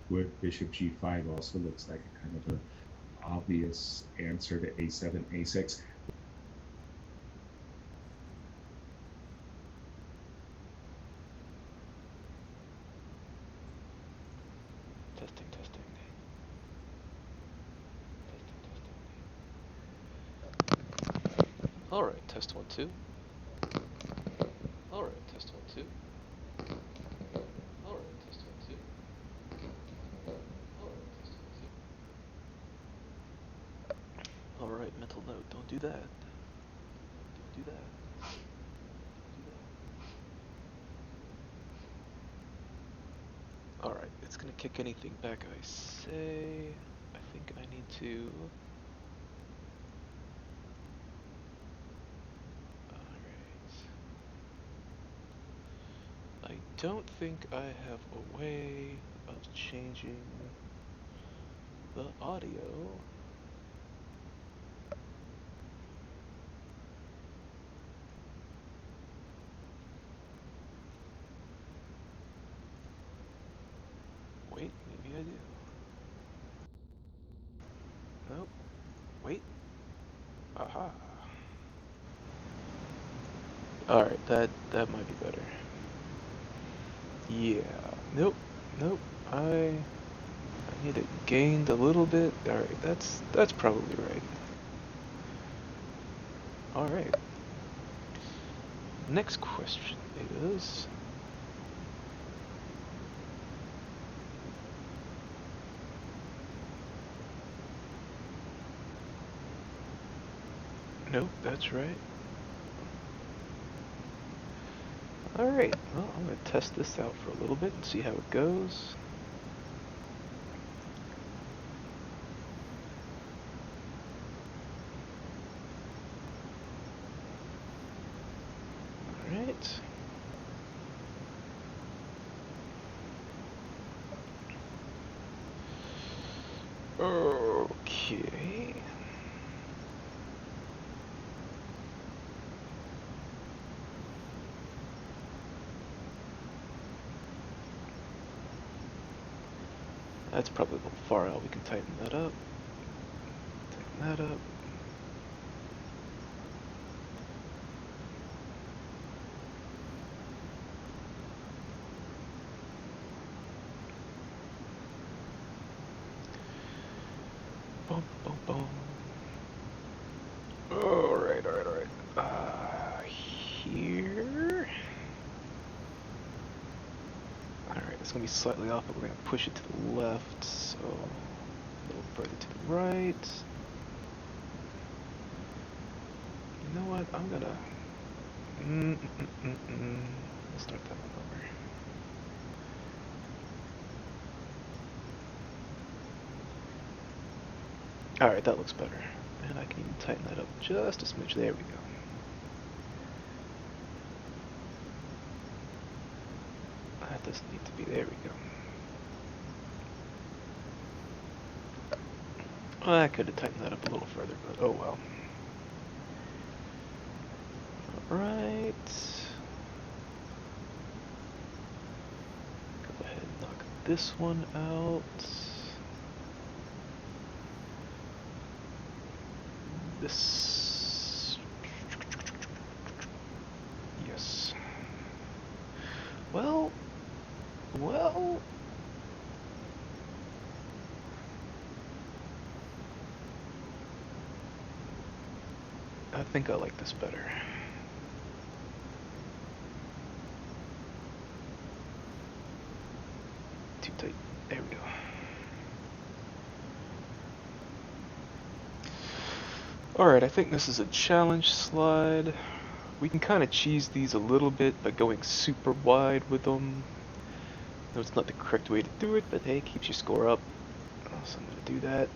Would bishop g5 also looks like a kind of an obvious answer to a7, a6. Testing, testing. Alright, test 1, 2. Alright, test 1, 2. Alright, test 1, 2. Alright, test 1, 2. Alright, mental note, don't do that. Don't do that. Alright, it's gonna kick anything back I say. I think I need to... Alright. I don't think I have a way of changing the audio. Wait, maybe I do. Nope. Wait. Aha. Alright, that might be better. Yeah. Nope. Nope. I need it gained a little bit. Alright, that's probably right. Alright. Next question is... Nope, that's right. Alright, well, I'm going to test this out for a little bit and see how it goes. Alright. Okay. That's probably a little far out. We can tighten that up. Tighten that up. Boom, boom, boom. Alright. Here. Alright, it's gonna be slightly off, but we're gonna push it to the left, so a little further to the right. You know what? I'm gonna... Let's start that one over. Alright, that looks better. And I can even tighten that up just a smidge. There we go. That doesn't need to be. There we go. Well, I could have tightened that up a little further, but oh well. Alright. Go ahead and knock this one out. This... Yes. Well... I think I like this better. Too tight. There we go. Alright, I think this is a challenge slide. We can kind of cheese these a little bit by going super wide with them. No, it's not the correct way to do it, but hey, it keeps your score up. So I'm going to do that.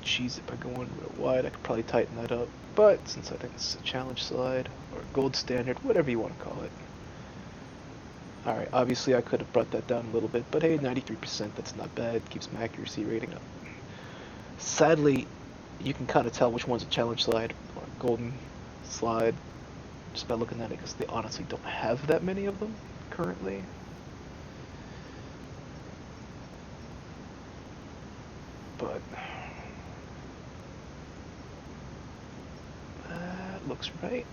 Cheese it by going real wide. I could probably tighten that up, but since I think this is a challenge slide, or gold standard, whatever you want to call it. Alright, obviously I could have brought that down a little bit, but hey, 93%, that's not bad. Keeps my accuracy rating up. Sadly, you can kind of tell which one's a challenge slide or a golden slide just by looking at it, because they honestly don't have that many of them currently. but that looks right.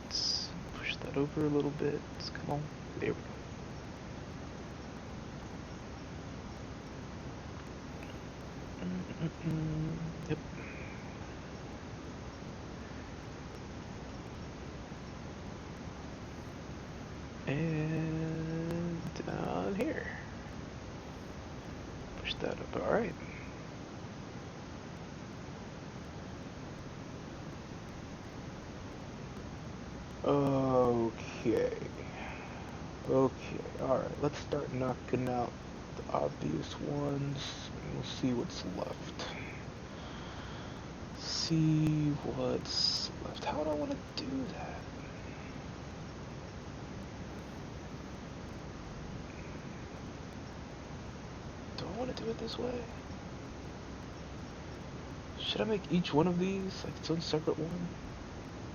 Push that over a little bit. Come on, there we go. Yep. And down here. Push that up. All right. Okay. Okay. All right. Let's start knocking out the obvious ones. And we'll see what's left. See what's left. How do I want to do that? Do I want to do it this way? Should I make each one of these like its own separate one?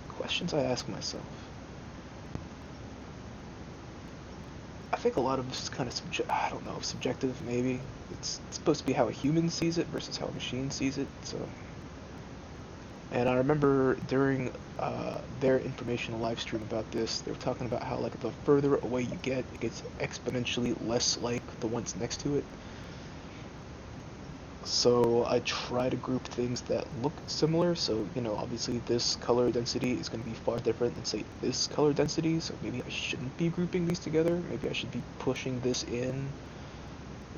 Questions I ask myself. I think a lot of this is kind of I don't know, subjective maybe. It's supposed to be how a human sees it versus how a machine sees it, so. And I remember during their informational live stream about this, they were talking about how like the further away you get, it gets exponentially less like the ones next to it. So I try to group things that look similar, so, you know, obviously this color density is going to be far different than, say, this color density, so maybe I shouldn't be grouping these together. Maybe I should be pushing this in,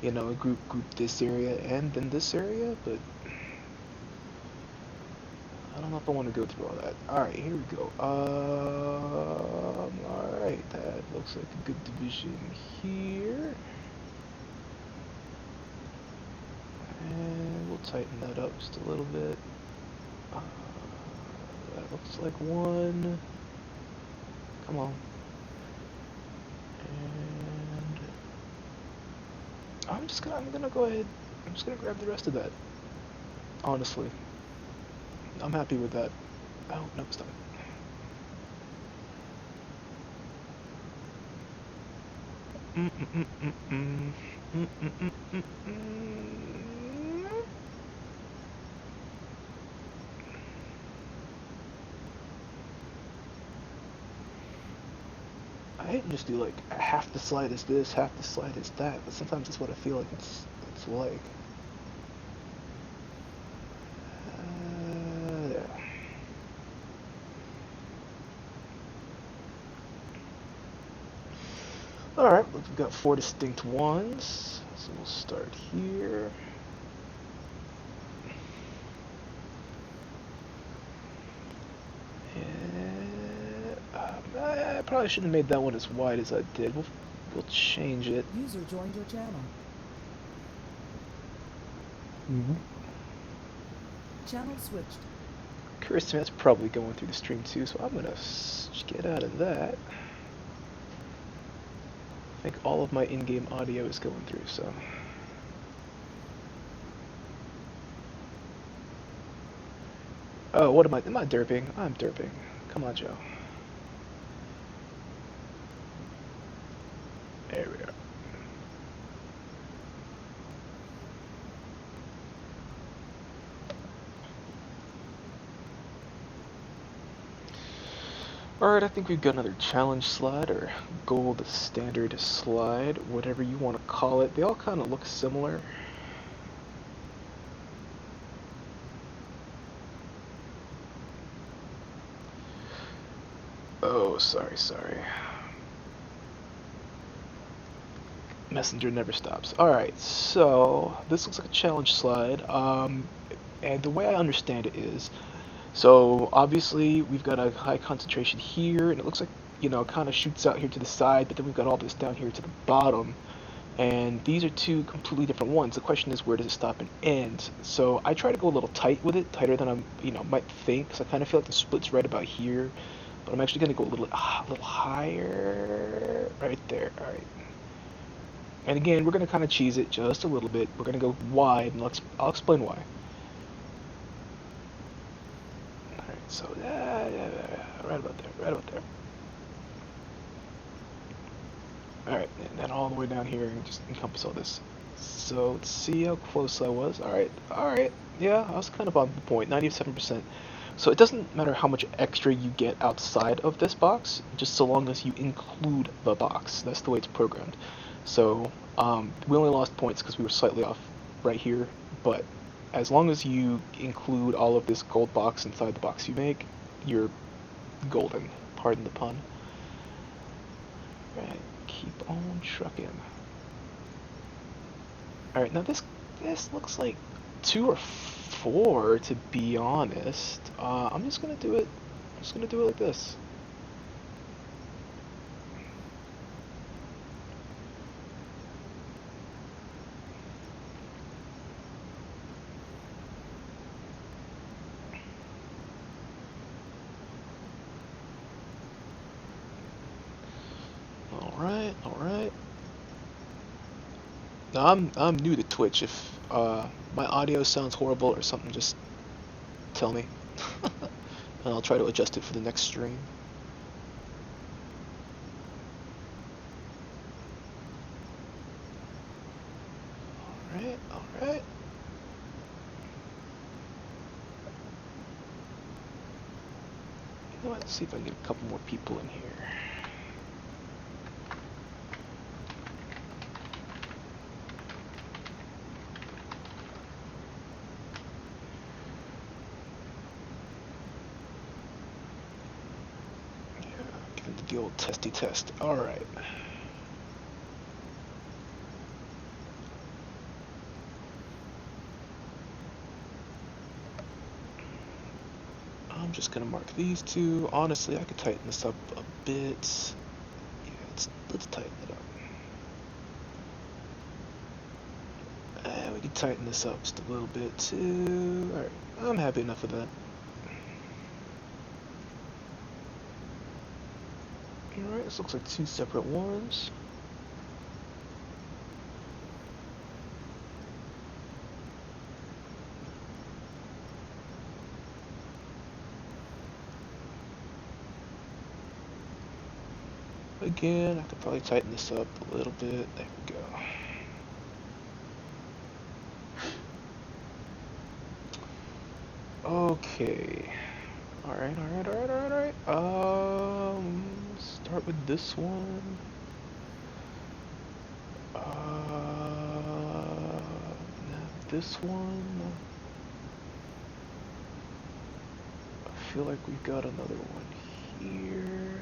you know, group this area and then this area, but I don't know if I want to go through all that. Alright, here we go. Alright, that looks like a good division here. And we'll tighten that up just a little bit. That looks like one. Come on. And I'm gonna go ahead. I'm just gonna grab the rest of that. Honestly, I'm happy with that. Oh no, stop it. I hate to just do like half the slide is this, half the slide is that, but sometimes that's what I feel like it's like. There. Alright, we've got 4 distinct ones, so we'll start here. I probably shouldn't have made that one as wide as I did. We'll change it. User joined your channel. Channel switched. Curious to me, that's probably going through the stream too, so I'm gonna get out of that. I think all of my in-game audio is going through, so. Oh, what am I derping? I'm derping. Come on, Joe. There we are. Alright, I think we've got another challenge slide, or gold standard slide, whatever you want to call it. They all kind of look similar. Oh, sorry. Messenger never stops. Alright, so this looks like a challenge slide, and the way I understand it is, so obviously we've got a high concentration here, and it looks like, you know, it kind of shoots out here to the side, but then we've got all this down here to the bottom, and these are two completely different ones. The question is, where does it stop and end? So I try to go a little tight with it, tighter than I might think, because I kind of feel like the split's right about here, but I'm actually going to go a little higher, right there. Alright. And again, we're going to kind of cheese it just a little bit. We're going to go wide, and I'll explain why. Alright, so right about there. Alright, and then all the way down here, and just encompass all this. So let's see how close I was. Alright, yeah, I was kind of on the point, 97%. So it doesn't matter how much extra you get outside of this box, just so long as you include the box. That's the way it's programmed. So we only lost points because we were slightly off right here, but as long as you include all of this gold box inside the box you make, you're golden. Pardon the pun. Right, keep on trucking. Alright, now this looks like 2 or 4 to be honest. I'm just gonna do it like this. Alright. Now I'm new to Twitch. If my audio sounds horrible or something, just tell me. And I'll try to adjust it for the next stream. Alright. You know what, let's see if I can get a couple more people in here. The old testy test. Alright. I'm just gonna mark these two. Honestly, I could tighten this up a bit. Yeah, let's tighten it up. And we can tighten this up just a little bit too. Alright, I'm happy enough with that. Alright, this looks like 2 separate ones. Again, I could probably tighten this up a little bit. There we go. Okay. Alright. Start with this one. Now this one. I feel like we've got another one here.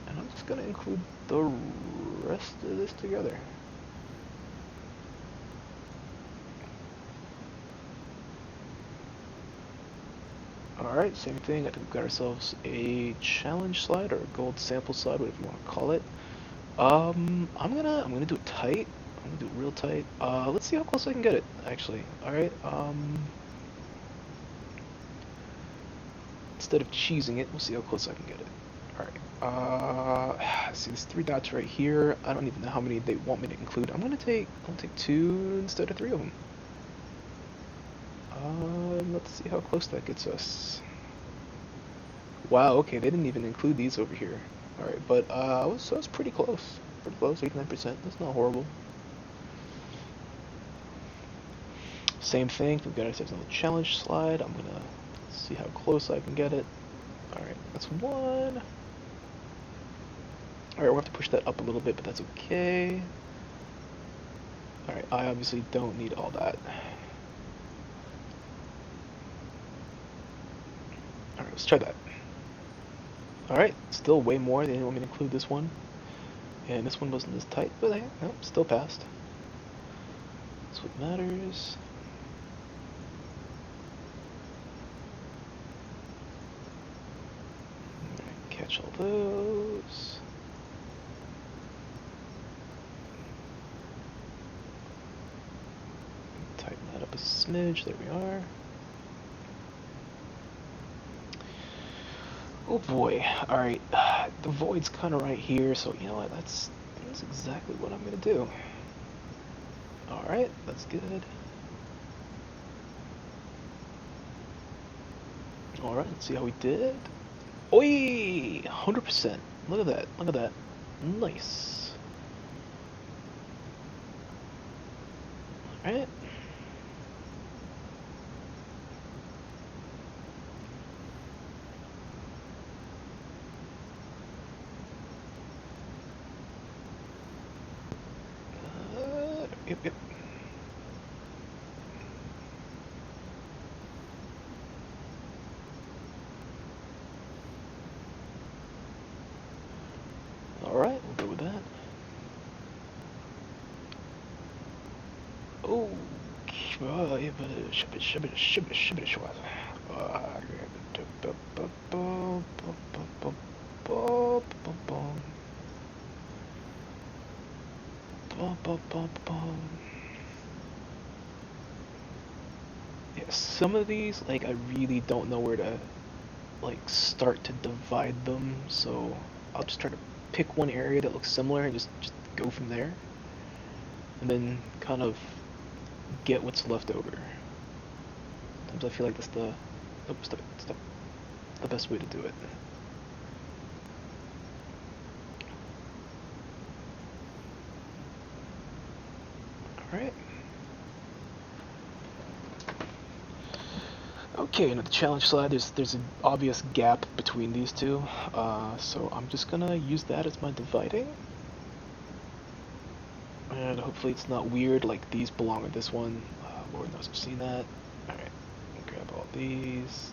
And I'm just gonna include the rest of this together. Alright, same thing. I think we've got ourselves a challenge slide or a gold sample slide, whatever you want to call it. I'm gonna do it tight. I'm gonna do it real tight. Let's see how close I can get it, actually. Alright, instead of cheesing it, we'll see how close I can get it. Alright, see these 3 dots right here. I don't even know how many they want me to include. I'm gonna take 2 instead of 3 of them. Let's see how close that gets us. Wow, okay, they didn't even include these over here. Alright, but I was pretty close. Pretty close, 89%. That's not horrible. Same thing, we've got ourselves another challenge slide. I'm gonna see how close I can get it. Alright, that's 1. Alright, we'll have to push that up a little bit, but that's okay. Alright, I obviously don't need all that. Alright, let's try that. Alright, still way more. They didn't want me to include this one. And this one wasn't as tight, but hey, no, still passed. That's what matters. Alright, catch all those. Tighten that up a smidge. There we are. Oh boy. Alright. The void's kind of right here, so you know what? That's exactly what I'm going to do. Alright, that's good. Alright, let's see how we did. Oi! 100%. Look at that. Look at that. Nice. Alright. Yep. Alright, we'll go with that. Oh, yeah, but yeah, some of these, like, I really don't know where to, like, start to divide them, so I'll just try to pick one area that looks similar and just go from there, and then kind of get what's left over. Sometimes I feel like that's the best way to do it. Alright. Okay, now the challenge slide, there's an obvious gap between these two, so I'm just gonna use that as my dividing. And hopefully it's not weird, like these belong with this one. Lord knows I've seen that. Alright, grab all these.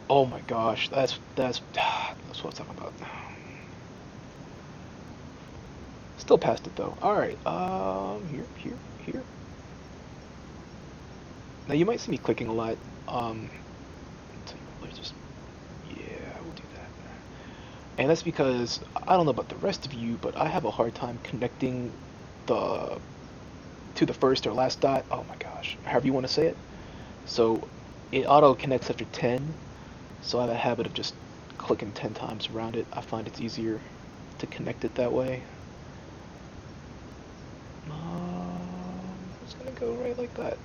Oh my gosh, that's what I'm talking about. Still past it though. Alright, here. Now you might see me clicking a lot. Let's just, yeah, we'll do that. And that's because, I don't know about the rest of you, but I have a hard time connecting to the first or last dot. Oh my gosh, however you want to say it. So it auto connects after 10, so I have a habit of just clicking 10 times around it. I find it's easier to connect it that way. It's gonna go right like that.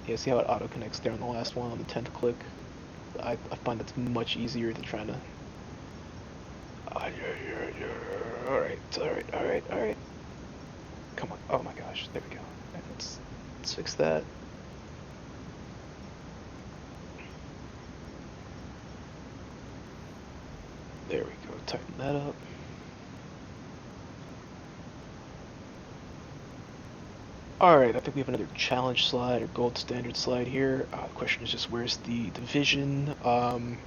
Yeah, see how it auto connects there on the last one on the 10th click? I find it's much easier than trying to. Alright. Come on. Oh my gosh, there we go. Let's fix that. There we go, tighten that up. Alright, I think we have another challenge slide or gold standard slide here. The question is just where's the division? I'm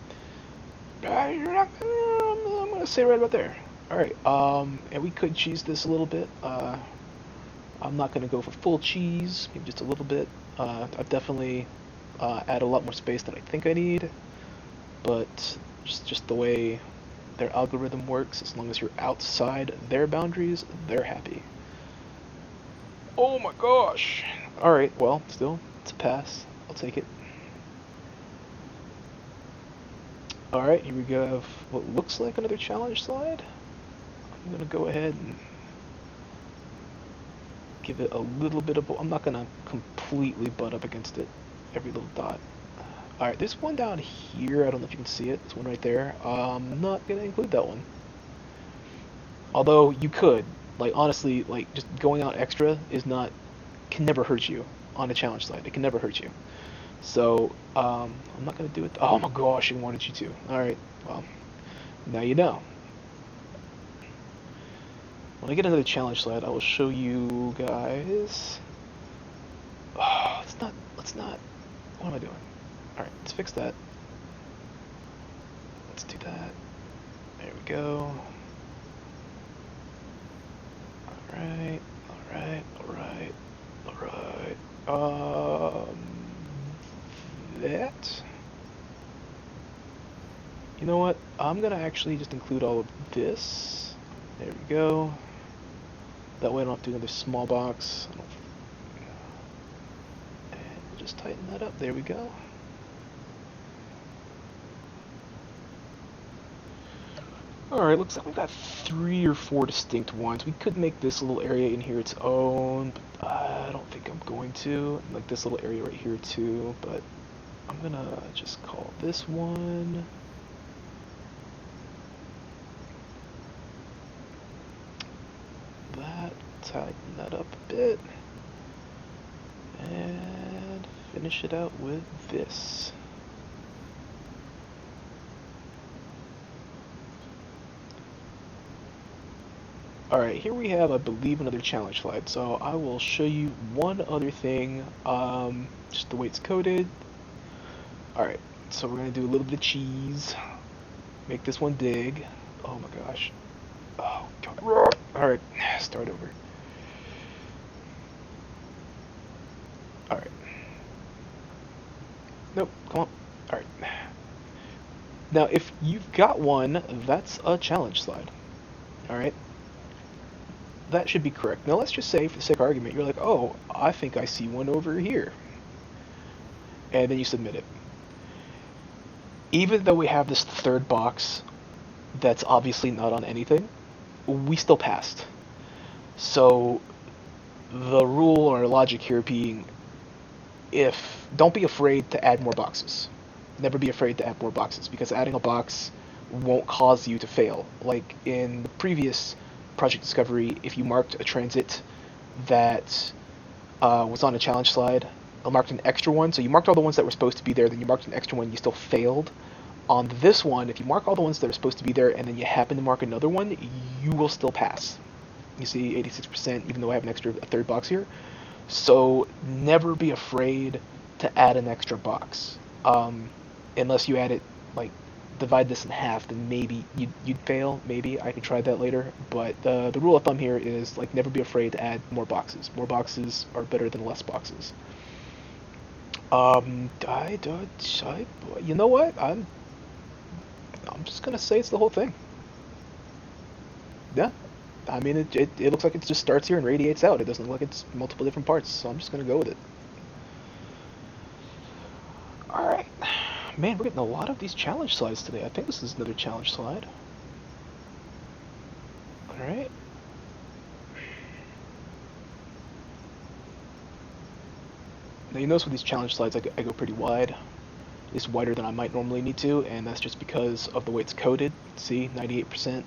gonna say right about there. Alright, and we could cheese this a little bit. I'm not gonna go for full cheese, maybe just a little bit. I've definitely add a lot more space than I think I need, but just the way their algorithm works, as long as you're outside their boundaries, they're happy. Oh my gosh! Alright, well, still, it's a pass. I'll take it. Alright, here we go. Have what looks like another challenge slide. I'm gonna go ahead and give it a little bit of... I'm not gonna completely butt up against it, every little dot. Alright, there's one down here. I don't know if you can see it. There's one right there. I'm not gonna include that one. Although, you could. Like, honestly, like, just going out extra can never hurt you on a challenge slide. It can never hurt you. So, I'm not going to do it. Oh my gosh, I wanted you to. Alright, well, now you know. When I get another challenge slide, I will show you guys. Oh, let's not. What am I doing? Alright, let's fix that. Let's do that. There we go. Alright. That. You know what? I'm gonna actually just include all of this. There we go. That way I don't have to do another small box. And we'll just tighten that up. There we go. Alright, looks like we've got 3 or 4 distinct ones. We could make this little area in here its own, but I don't think I'm going to. Like this little area right here too, but I'm gonna just call this one. that, tighten that up a bit, and finish it out with this. Alright, here we have, I believe, another challenge slide. So I will show you one other thing, just the way it's coded. Alright, so we're going to do a little bit of cheese. Make this one dig. Oh my gosh. Oh god. Alright, start over. Alright. Nope, come on. Alright. Now, if you've got one, that's a challenge slide. Alright? That should be correct. Now let's just say, for the sake of argument, you're like, oh, I think I see one over here. And then you submit it. Even though we have this third box that's obviously not on anything, we still passed. So the rule or logic here being, don't be afraid to add more boxes. Never be afraid to add more boxes, because adding a box won't cause you to fail. Like in the previous Project Discovery, if you marked a transit that was on a challenge slide, I marked an extra one, so you marked all the ones that were supposed to be there, then you marked an extra one, you still failed. On this one, if you mark all the ones that are supposed to be there, and then you happen to mark another one, you will still pass. You see 86%, even though I have a third box here. So never be afraid to add an extra box. Unless you add it, like, divide this in half, then maybe you'd fail. Maybe I could try that later. But the rule of thumb here is, like, never be afraid to add more boxes. More boxes are better than less boxes. You know what? I'm just gonna say it's the whole thing. Yeah. I mean, it looks like it just starts here and radiates out. It doesn't look like it's multiple different parts, so I'm just gonna go with it. Alright. Man, we're getting a lot of these challenge slides today. I think this is another challenge slide. Alright. Now you notice with these challenge slides I go pretty wide. It's wider than I might normally need to, and that's just because of the way it's coded. See, 98%.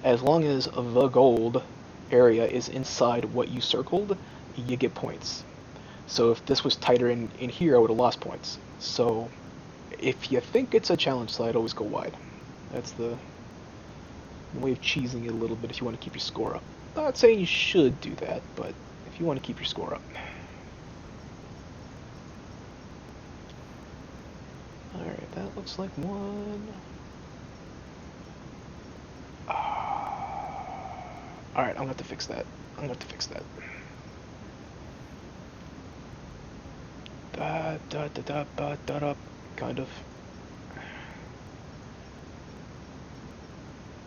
As long as the gold area is inside what you circled, you get points. So if this was tighter in here, I would have lost points. So if you think it's a challenge slide, always go wide. That's the way of cheesing it a little bit if you want to keep your score up. Not saying you should do that, but if you want to keep your score up. Alright, that looks like one. Alright, I'm gonna have to fix that. Kind of.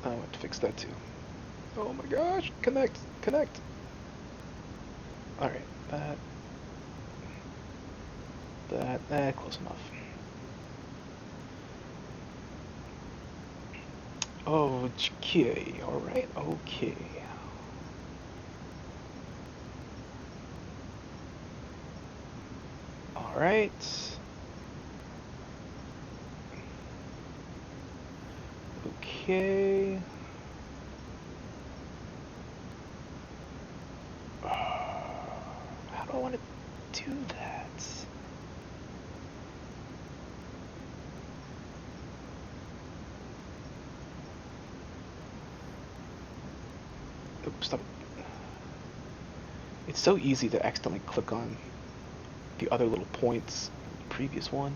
I want to fix that too. Oh my gosh, connect. Alright, that, close enough. Okay, alright, okay. Alright. Okay. How do I want to do that? Oops, stop. It's so easy to accidentally click on the other little points in the previous one.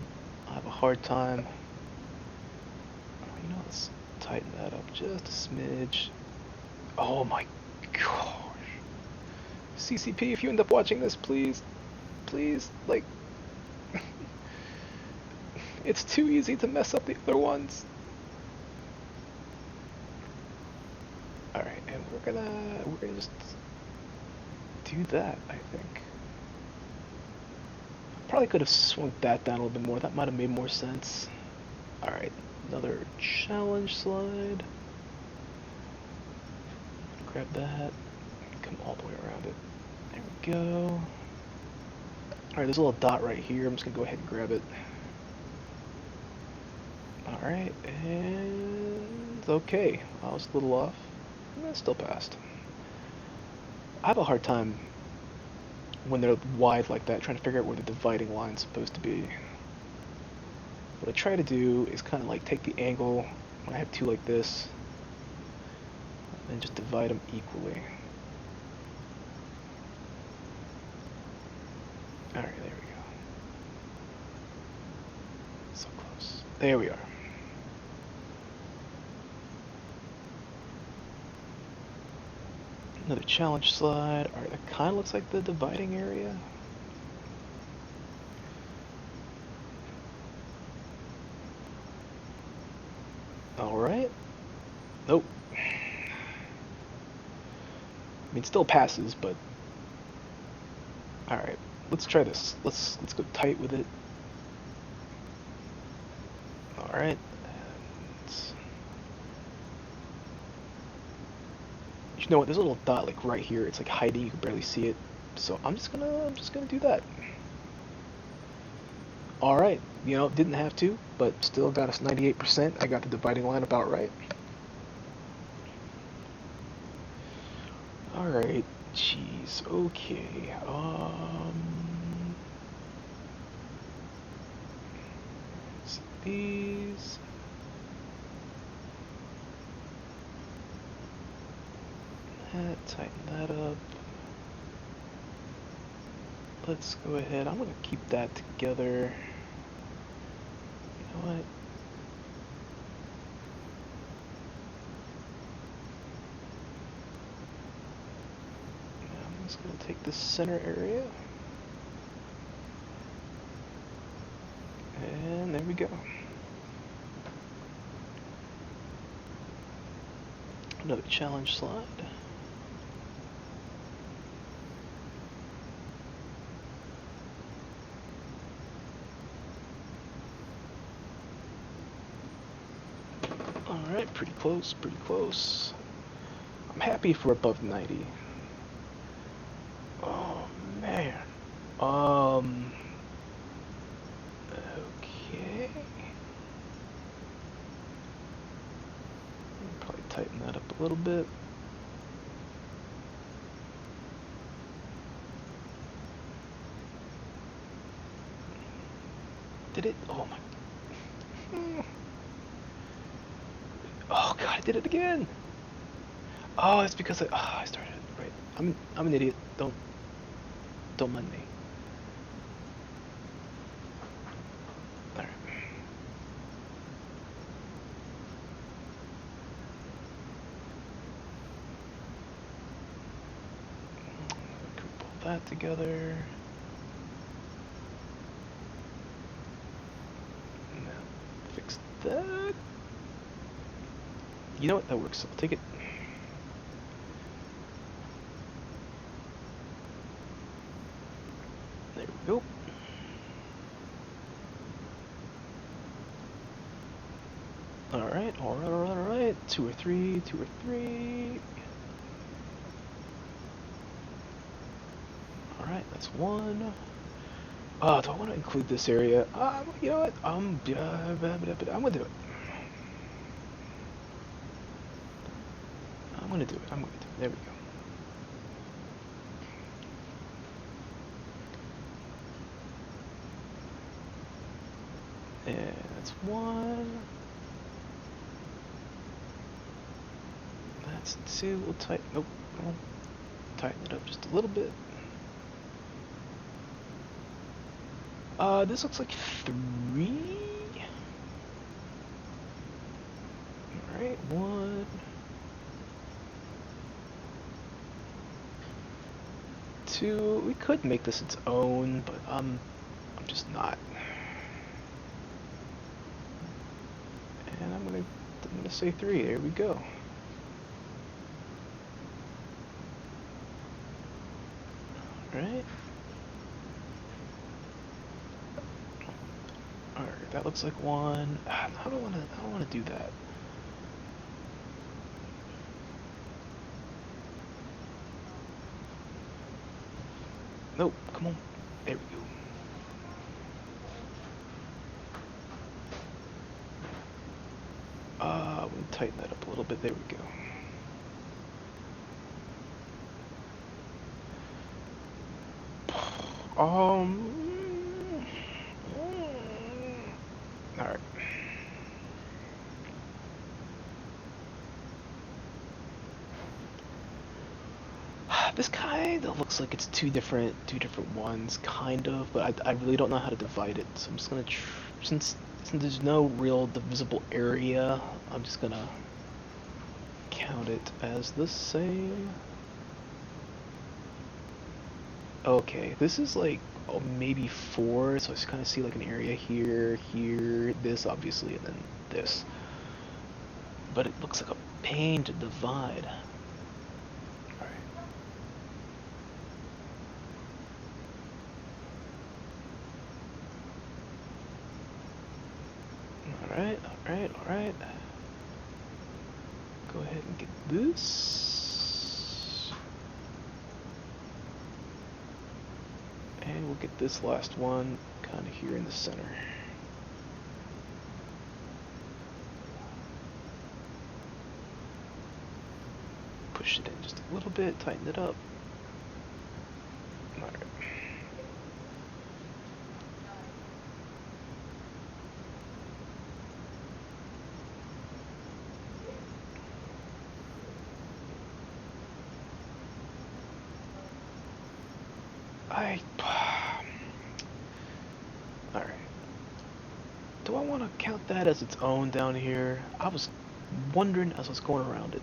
I have a hard time. You know, let's tighten that up just a smidge. Oh my gosh. CCP, if you end up watching this, please, like, it's too easy to mess up the other ones. Alright, and we're gonna just do that, I think. Probably could have swung that down a little bit more. That might have made more sense. Alright, another challenge slide. Grab that. Come all the way around it. There we go. Alright, there's a little dot right here. I'm just gonna go ahead and grab it. Alright, and okay. I was a little off. That still passed. I have a hard time when they're wide like that, trying to figure out where the dividing line's supposed to be. What I try to do is kind of like take the angle when I have two like this, and just divide them equally. Alright, there we go. So close. There we are. Another challenge slide. Alright, that kind of looks like the dividing area. Alright. Nope. I mean, it still passes, but... Alright, let's try this. Let's go tight with it. Alright. You know what? There's a little dot like right here. It's like hiding. You can barely see it. So I'm just gonna do that. All right. You know, didn't have to, but still got us 98%. I got the dividing line about right. All right. Jeez. Okay. So these. Tighten that up. Let's go ahead. I'm going to keep that together. You know what? I'm just going to take this center area. And there we go. Another challenge slide. Alright, pretty close, pretty close. I'm happy if we're above 90. Oh, man. Okay. Probably tighten that up a little bit. Did it? Oh my. Oh god, I did it again. Oh, it's because I started it right. I'm an idiot. Don't mind me. Alright. We can pull that together. Now fix that. You know what? That works. I'll take it. There we go. Alright, alright. 2 or 3, 2 or 3. Alright, that's 1. Oh, do I want to include this area? You know what? I'm gonna do it. I'm gonna do it. There we go. And that's 1. That's 2. We'll tighten. Nope. We'll tighten it up just a little bit. This looks like 3. Alright, 1. 2. We could make this its own, but I'm just not. And I'm gonna say 3. There we go. Alright. Alright, that looks like 1. I don't wanna do that. Nope, come on. There we go. We'll tighten that up a little bit. There we go. Alright. This kind of looks like it's two different ones, kind of, but I really don't know how to divide it. So I'm just gonna since there's no real divisible area, I'm just gonna count it as the same. Okay, this is like maybe 4, so I just kind of see like an area here, here, this obviously, and then this. But it looks like a pain to divide. Alright, alright. Go ahead and get this. And we'll get this last one kind of here in the center. Push it in just a little bit, tighten it up. Alright. Alright. Do I want to count that as its own down here? I was wondering as I was going around it.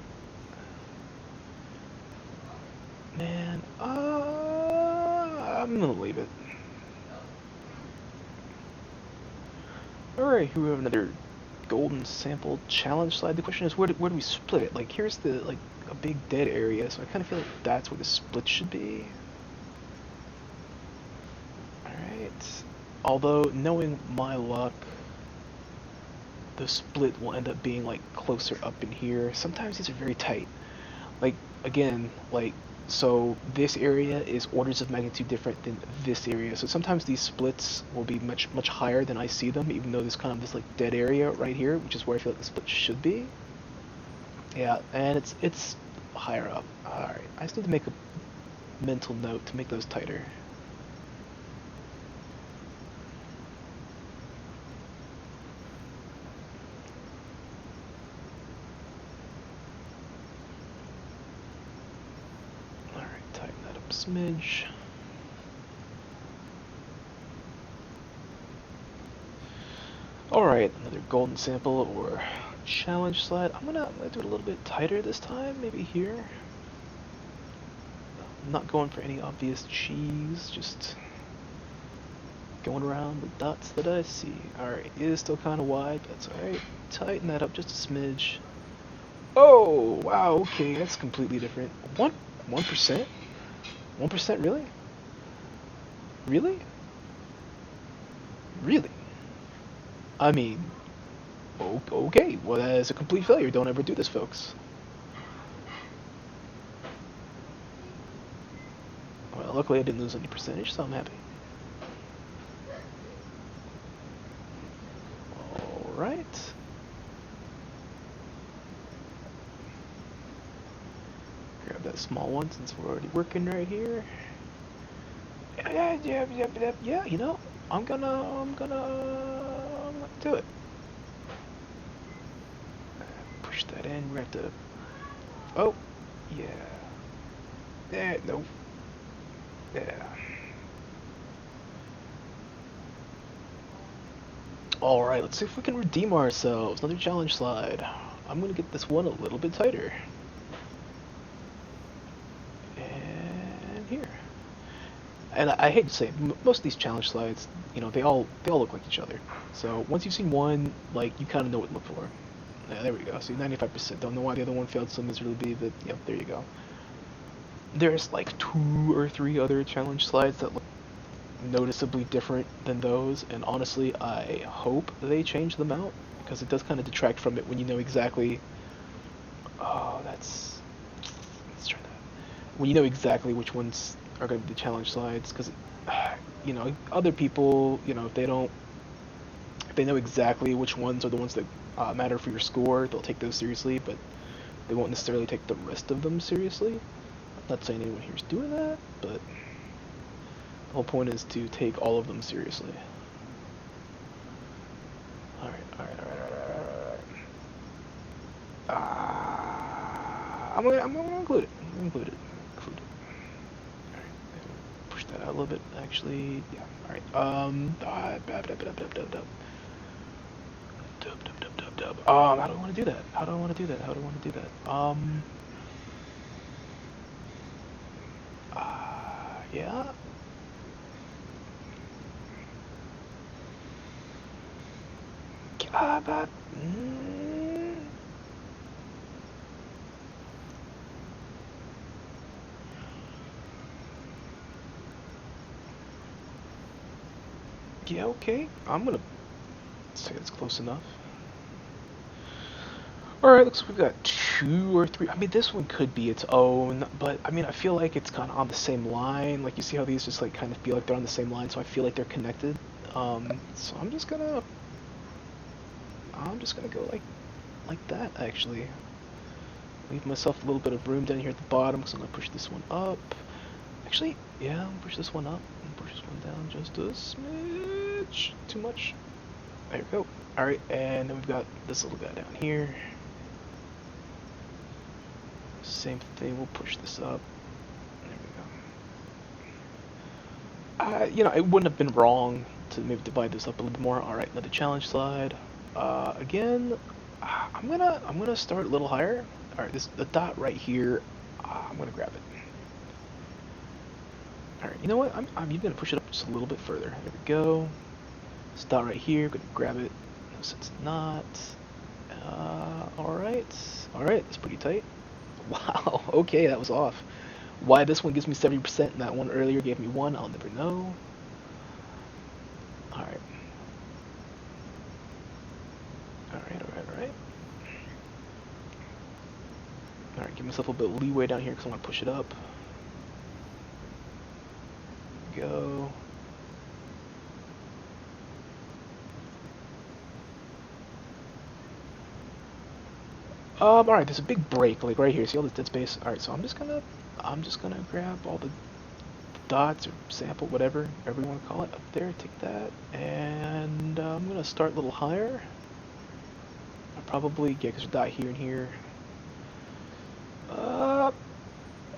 Man, I'm gonna leave it. Alright, here we have another golden sample challenge slide. The question is, where do we split it? Like, here's the, like, a big dead area, so I kind of feel like that's where the split should be. Alright. Although, knowing my luck, the split will end up being, like, closer up in here. Sometimes these are very tight. Like, again, like, so this area is orders of magnitude different than this area. So sometimes these splits will be much higher than I see them, even though there's kind of this like dead area right here, which is where I feel like the split should be. Yeah, and it's higher up. Alright, I just need to make a mental note to make those tighter. Smidge. Alright, another golden sample or challenge slide. I'm gonna do it a little bit tighter this time, maybe here. I'm not going for any obvious cheese, just going around the dots that I see. Alright, it is still kind of wide, but that's alright. Tighten that up just a smidge. Oh, wow, okay, that's completely different. 1%? 1%, really? Really? Really? I mean, okay, well that is a complete failure. Don't ever do this, folks. Well, luckily I didn't lose any percentage, so I'm happy. Alright. Grab that small one since we're already working right here. Yeah, you know, I'm gonna do it. Push that in, we're gonna have to, oh, yeah. No. Yeah. Alright, let's see if we can redeem ourselves. Another challenge slide. I'm gonna get this one a little bit tighter. And here. And I hate to say it, most of these challenge slides, you know, they all look like each other. So once you've seen one, like, you kind of know what to look for. Yeah, there we go. See, 95%. Don't know why the other one failed so miserably, but yep, there you go. There's like 2 or 3 other challenge slides that look noticeably different than those, and honestly, I hope they change them out, because it does kind of detract from it when you know exactly... Oh, let's try that. When you know exactly which ones are going to be the challenge slides, because, you know, other people, you know, if they know exactly which ones are the ones that matter for your score, they'll take those seriously, but they won't necessarily take the rest of them seriously. I'm not saying anyone here is doing that, but The whole point is to take all of them seriously. Alright. I'm gonna include it. Include it. Alright. Push that out a little bit, actually. Yeah. Alright. How do I want to do that? Yeah. Yeah, okay. I'm gonna say that's close enough. Alright, looks like we've got 2 or 3. I mean, this one could be its own, but I mean, I feel like it's kind of on the same line. Like, you see how these just like kind of feel like they're on the same line, so I feel like they're connected. So I'm just gonna go like that, actually. Leave myself a little bit of room down here at the bottom, because I'm gonna push this one up. Actually, yeah, I'm gonna push this one up and push this one down just a smidge. Too much. There we go. Alright, and then we've got this little guy down here. Same thing, we'll push this up. There we go. You know, it wouldn't have been wrong to maybe divide this up a little bit more. Alright, another challenge slide. Again, I'm gonna start a little higher. Alright, the dot right here, I'm gonna grab it. Alright, you know what? I'm even gonna push it up just a little bit further. There we go. This dot right here, gonna grab it. No, it's not. Alright, that's pretty tight. Wow, okay, that was off. Why this one gives me 70% and that one earlier gave me 1, I'll never know. Alright. Alright, give myself a bit of leeway down here because I want to push it up. Go. Alright, there's a big break, like right here. See all this dead space? Alright, so I'm just gonna grab all the dots or sample, whatever you want to call it, up there. Take that, and I'm gonna start a little higher. I'll probably get a dot here and here.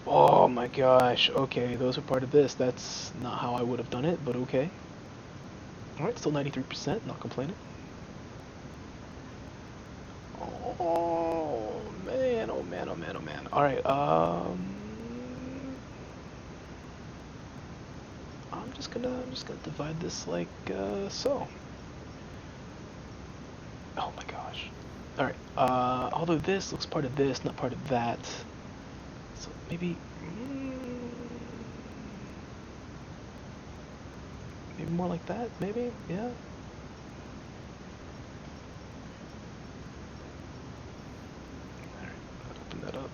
Oh my gosh. Okay, those are part of this. That's not how I would have done it, but okay. Alright, still 93%, not complaining. Oh man. Alright, I'm just gonna divide this like so. Oh my gosh. Alright, although this looks part of this, not part of that. So maybe maybe more like that, maybe, yeah. Alright, open that up.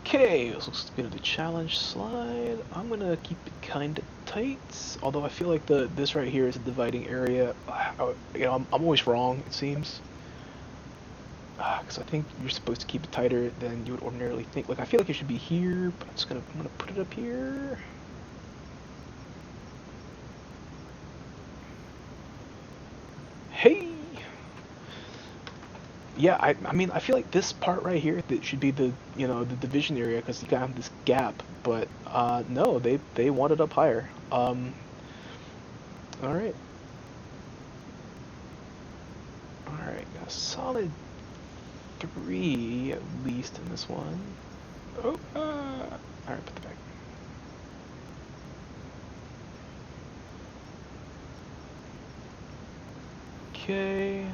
Okay, this looks good at the challenge slide. I'm gonna keep it kinda tight, although I feel like this right here is a dividing area. You know, I'm always wrong, it seems. Because I think you're supposed to keep it tighter than you would ordinarily think. Like, I feel like it should be here, but I'm gonna put it up here. Hey! Yeah, I mean, I feel like this part right here that should be the, you know, the division area, because you got this gap, but no, they want it up higher. All right, got a solid 3 at least in this one. Oh, all right, put the back. Okay.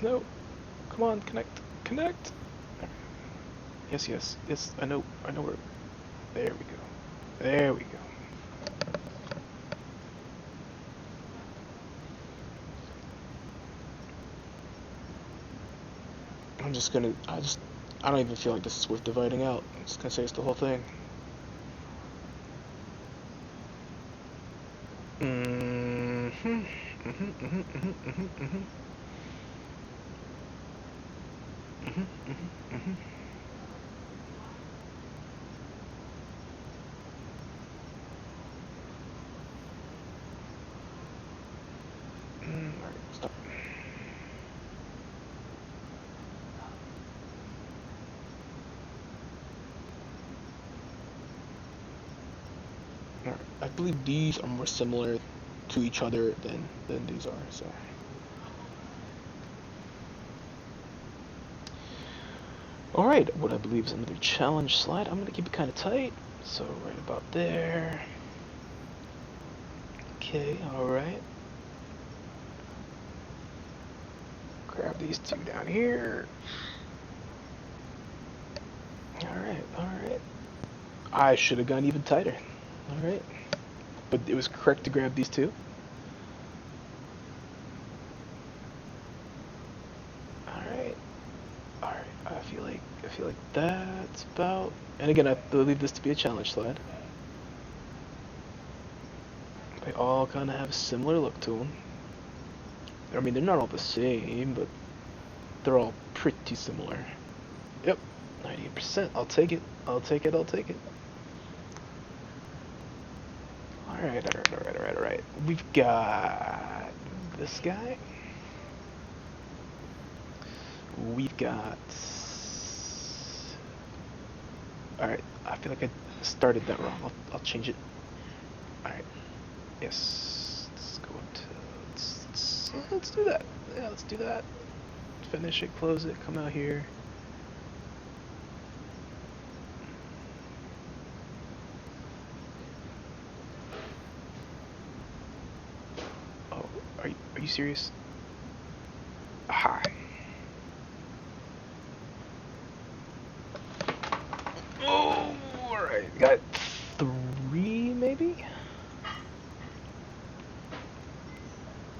No, come on, connect. Yes, I know where. There we go. I don't even feel like this is worth dividing out. I'm just gonna say it's the whole thing. Alright, stop. Alright, I believe these are more similar to each other than these are, so. Alright, what I believe is another challenge slide. I'm gonna keep it kind of tight, so right about there. Okay, alright. Grab these two down here. Alright. I should have gone even tighter. Alright. But it was correct to grab these two. Alright. I feel like that's about, and again, I believe this to be a challenge slide. They all kind of have a similar look to them. I mean, they're not all the same, but they're all pretty similar. Yep, 98%. I'll take it. I'll take it. Alright. We've got this guy. We've got... Alright, I feel like I started that wrong. I'll change it. Alright. Yes. Let's do that. Yeah, let's do that. Finish it, close it, come out here. Oh, are you serious? Hi. Oh, alright. Got 3 maybe?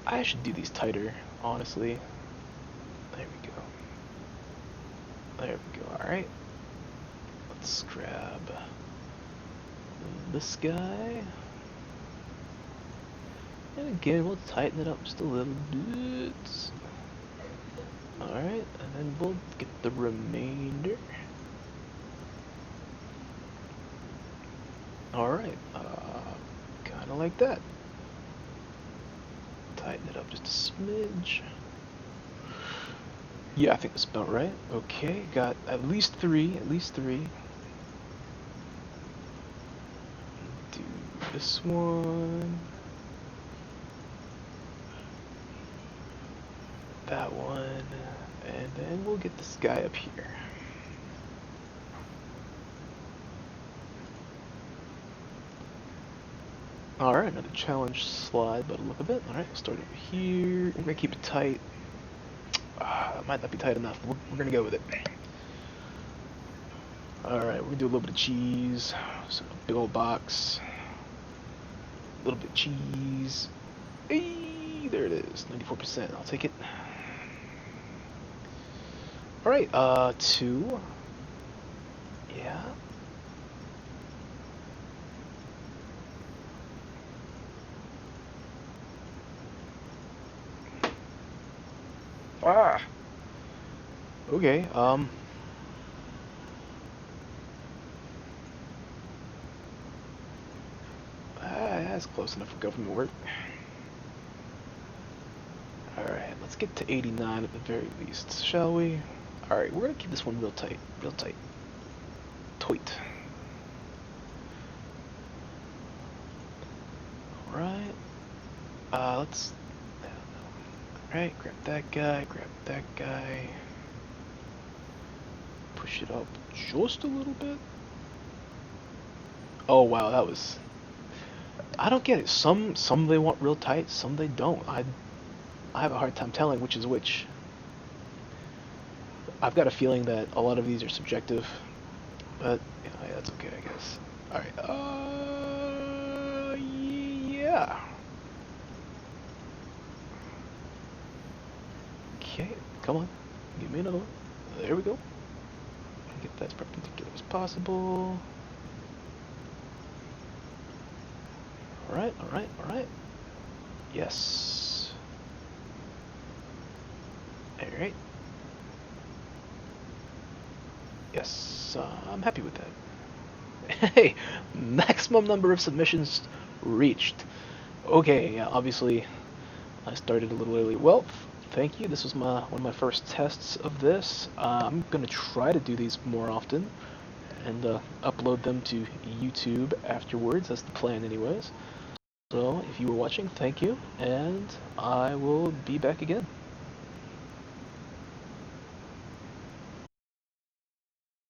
I should do these tighter, honestly. There we go. Alright. Let's grab this guy. And again, we'll tighten it up just a little bit. Alright, and then we'll get the remainder. Alright, kinda like that. Tighten it up just a smidge. Yeah, I think that's about right. Okay, got at least three. Do this one. That one. And then we'll get this guy up here. Alright, another challenge slide, but look a bit. Alright, we'll start over here. We're gonna keep it tight. That might not be tight enough. We're gonna go with it. Alright, we're gonna do a little bit of cheese. So a big old box. A little bit of cheese. Hey, there it is. 94%. I'll take it. Alright, 2. Yeah. Okay, that's close enough for government work. Alright, let's get to 89 at the very least, shall we? Alright, we're gonna keep this one real tight. Tight. Alright. Let's... Alright, grab that guy. Push it up just a little bit. Oh wow, that was... I don't get it. Some they want real tight, some they don't. I have a hard time telling which is which. I've got a feeling that a lot of these are subjective, but you know, yeah, that's okay, I guess. Alright, yeah. Okay, come on, give me another one. There we go. Get that as perpendicular as possible. Alright. Yes. Alright. Yes, I'm happy with that. Hey, maximum number of submissions reached. Okay, yeah, obviously I started a little early. Well, thank you. This was one of my first tests of this. I'm gonna try to do these more often and upload them to YouTube afterwards. That's the plan, anyways. So if you were watching, thank you, and I will be back again.